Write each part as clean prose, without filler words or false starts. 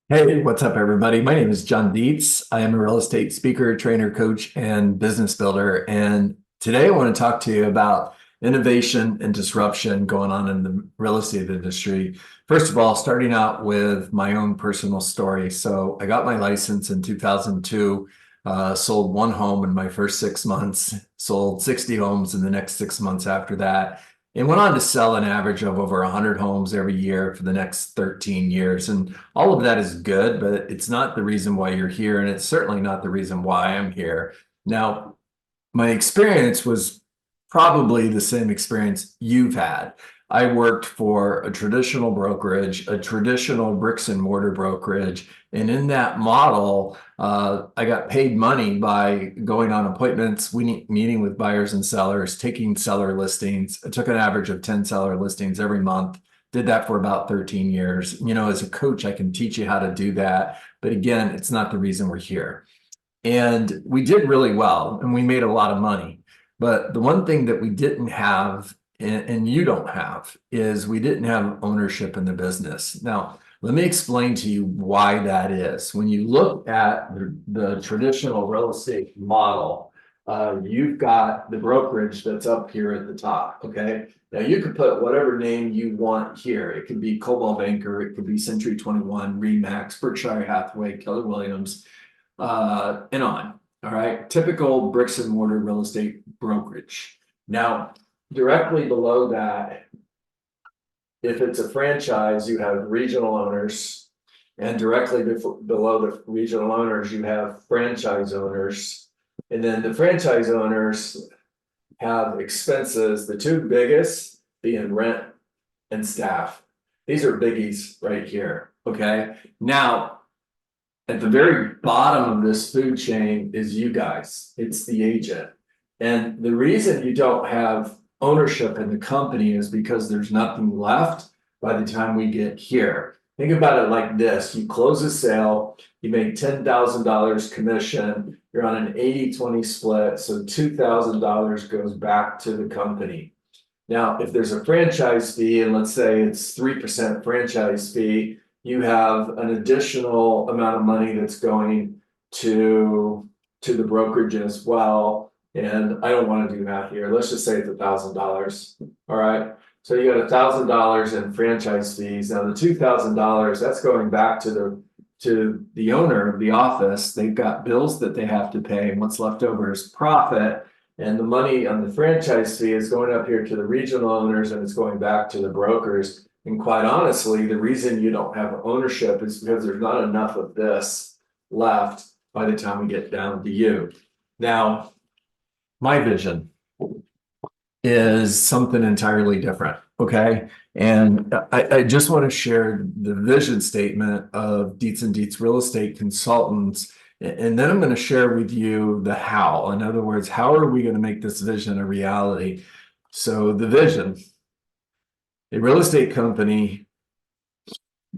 Hey, what's up, everybody? My name is John Dietz. I am a real estate speaker, trainer, coach, and business builder. And today I want to talk to you about innovation and disruption going on in the real estate industry. First of all, starting out with my own personal story. So I got my license in 2002, sold one home in my first 6 months, sold 60 homes in the next 6 months after that, and went on to sell an average of over 100 homes every year for the next 13 years. And all of that is good, but it's not the reason why you're here. And it's certainly not the reason why I'm here. Now, my experience was probably the same experience you've had. I worked for a traditional brokerage, a traditional bricks and mortar brokerage. And in that model, I got paid money by going on appointments, meeting with buyers and sellers, taking seller listings. I took an average of 10 seller listings every month. Did that for about 13 years. You know, as a coach, I can teach you how to do that. But again, it's not the reason we're here. And we did really well and we made a lot of money. But the one thing that we didn't have, and you don't have, is we didn't have ownership in the business. Now, let me explain to you why that is. When you look at the traditional real estate model, you've got the brokerage that's up here at the top, okay? Now you could put whatever name you want here. It could be Coldwell Banker, it could be Century 21, Remax, Berkshire Hathaway, Keller Williams, and on. All right. Typical bricks and mortar real estate brokerage. Now, directly below that, if it's a franchise, you have regional owners, and directly below the regional owners, you have franchise owners. And then the franchise owners have expenses, the two biggest being rent and staff. These are biggies right here. Okay. Now, at the very bottom of this food chain is you guys. It's the agent. And the reason you don't have ownership in the company is because there's nothing left by the time we get here. Think about it like this. You close a sale, you make $10,000 commission, you're on an 80-20 split, so $2,000 goes back to the company. Now, if there's a franchise fee, and let's say it's 3% franchise fee, you have an additional amount of money that's going to the brokerage as well. And I don't want to do math here. Let's just say it's $1,000. All right. So you got $1,000 in franchise fees. Now the $2,000, that's going back to the owner of the office. They've got bills that they have to pay, and what's left over is profit. And the money on the franchise fee is going up here to the regional owners, and it's going back to the brokers. And quite honestly, the reason you don't have ownership is because there's not enough of this left by the time we get down to you. Now, my vision is something entirely different, okay? And I just want to share the vision statement of Dietz and Dietz Real Estate Consultants, and then I'm going to share with you the how. In other words, how are we going to make this vision a reality? So the vision: a real estate company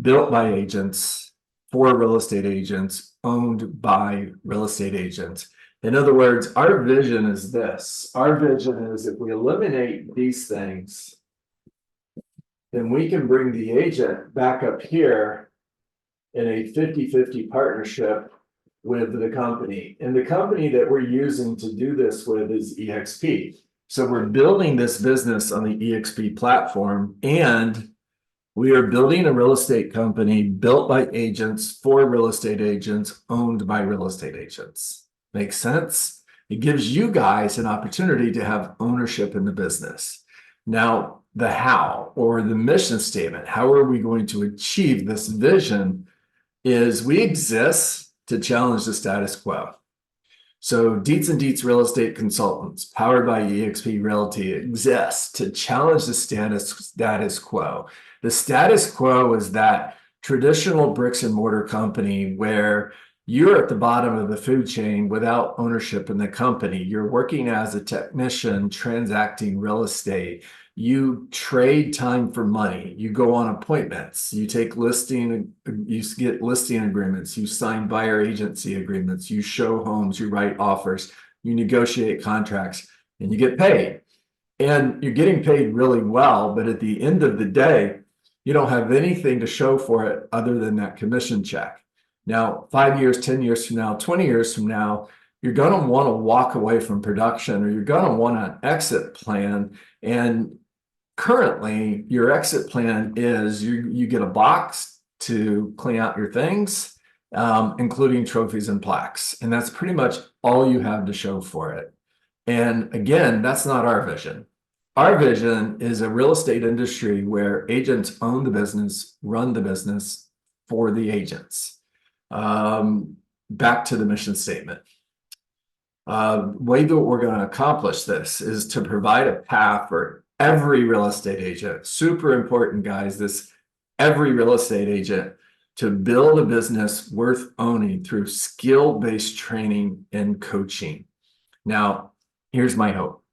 built by agents, for real estate agents, owned by real estate agents. In other words, our vision is this. Our vision is if we eliminate these things, then we can bring the agent back up here in a 50-50 partnership with the company. And the company that we're using to do this with is EXP. So we're building this business on the EXP platform, and we are building a real estate company built by agents, for real estate agents, owned by real estate agents. Makes sense? It gives you guys an opportunity to have ownership in the business. Now, the how, or the mission statement, how are we going to achieve this vision, is we exist to challenge the status quo. So Dietz and Dietz Real Estate Consultants, powered by eXp Realty, exists to challenge the status quo. The status quo is that traditional bricks and mortar company where you're at the bottom of the food chain without ownership in the company. You're working as a technician transacting real estate. You trade time for money. You go on appointments. You take listing, you get listing agreements. You sign buyer agency agreements. You show homes. You write offers. You negotiate contracts, and you get paid. And you're getting paid really well. But at the end of the day, you don't have anything to show for it other than that commission check. Now, 5 years, 10 years from now, 20 years from now, you're going to want to walk away from production, or you're going to want an exit plan. And currently, your exit plan is you get a box to clean out your things, including trophies and plaques. And that's pretty much all you have to show for it. And again, that's not our vision. Our vision is a real estate industry where agents own the business, run the business for the agents. Back to the mission statement. Way that we're going to accomplish this is to provide a path for every real estate agent. Super important, guys. Every real estate agent to build a business worth owning through skill-based training and coaching. Now, here's my hope.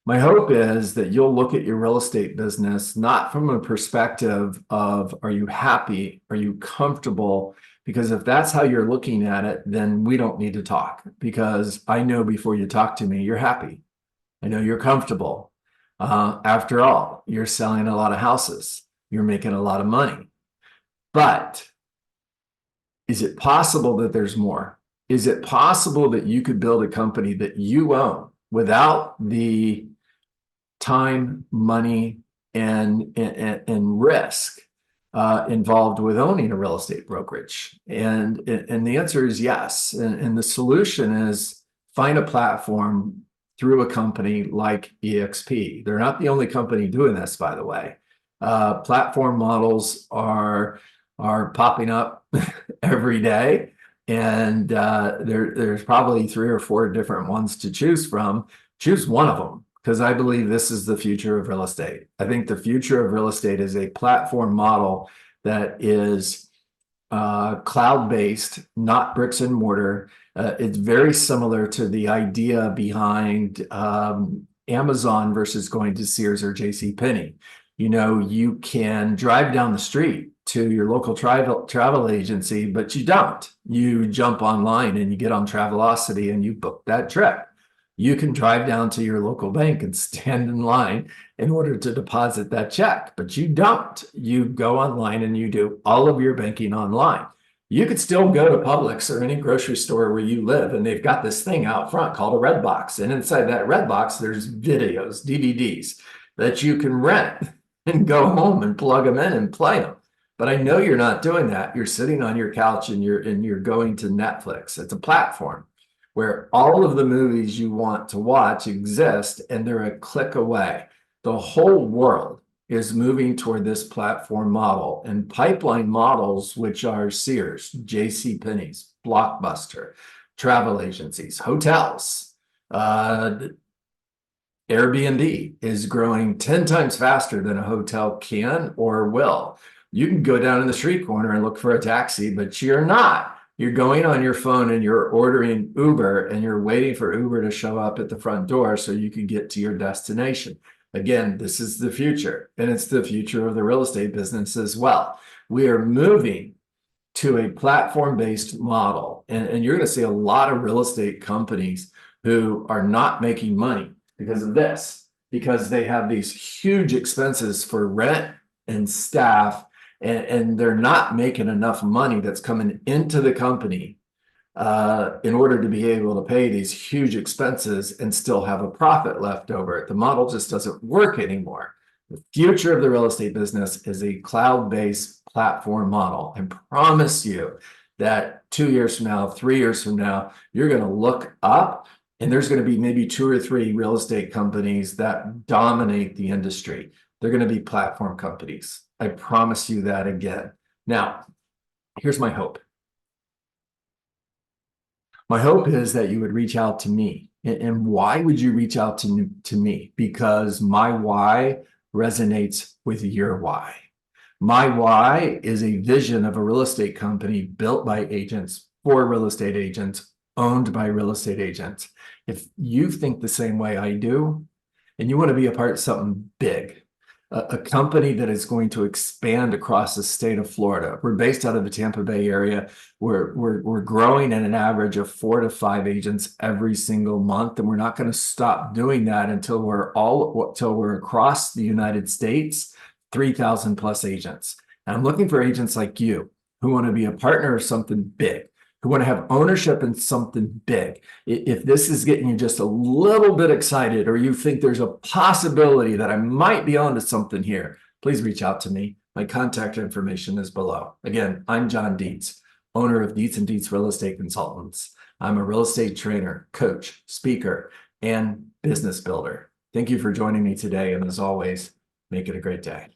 My hope is that you'll look at your real estate business not from a perspective of, are you happy? Are you comfortable? Because if that's how you're looking at it, then we don't need to talk, because I know before you talk to me, you're happy. I know you're comfortable. After all, you're selling a lot of houses. You're making a lot of money. But is it possible that there's more? Is it possible that you could build a company that you own without the time, money, and risk involved with owning a real estate brokerage? And the answer is yes. And the solution is find a platform through a company like EXP. They're not the only company doing this, by the way. Platform models are popping up every day. And there's probably 3 or 4 different ones to choose from. Choose one of them, because I believe this is the future of real estate. I think the future of real estate is a platform model that is cloud-based, not bricks and mortar. It's very similar to the idea behind Amazon versus going to Sears or JCPenney. You know, you can drive down the street to your local travel agency, but you don't. You jump online and you get on Travelocity and you book that trip. You can drive down to your local bank and stand in line in order to deposit that check, but you don't. You go online and you do all of your banking online. You could still go to Publix or any grocery store where you live, and they've got this thing out front called a red box. And inside that red box, there's videos, DVDs that you can rent and go home and plug them in and play them. But I know you're not doing that. You're sitting on your couch and you're going to Netflix. It's a platform where all of the movies you want to watch exist, and they're a click away. The whole world is moving toward this platform model, and pipeline models, which are Sears, JCPenney's, Blockbuster, travel agencies, hotels, Airbnb is growing 10 times faster than a hotel can or will. You can go down in the street corner and look for a taxi, but you're not. You're going on your phone and you're ordering Uber, and you're waiting for Uber to show up at the front door so you can get to your destination. Again, this is the future, and it's the future of the real estate business as well. We are moving to a platform-based model, and you're going to see a lot of real estate companies who are not making money because of this, because they have these huge expenses for rent and staff, and they're not making enough money that's coming into the company in order to be able to pay these huge expenses and still have a profit left over. The model just doesn't work anymore. The future of the real estate business is a cloud-based platform model. I promise you that 2 years from now, 3 years from now, you're going to look up and there's going to be maybe 2 or 3 real estate companies that dominate the industry. They're going to be platform companies. I promise you that again. Now, here's my hope. My hope is that you would reach out to me. And why would you reach out to me? Because my why resonates with your why. My why is a vision of a real estate company built by agents for real estate agents, owned by real estate agents. If you think the same way I do, and you want to be a part of something big, a company that is going to expand across the state of Florida. We're based out of the Tampa Bay area. We're growing at an average of 4 to 5 agents every single month, and we're not going to stop doing that until we're across the United States, 3,000 plus agents. And I'm looking for agents like you who want to be a partner of something big, who want to have ownership in something big. If this is getting you just a little bit excited, or you think there's a possibility that I might be onto something here, please reach out to me. My contact information is below. Again, I'm John Dietz, owner of Dietz & Dietz Real Estate Consultants. I'm a real estate trainer, coach, speaker, and business builder. Thank you for joining me today. And as always, make it a great day.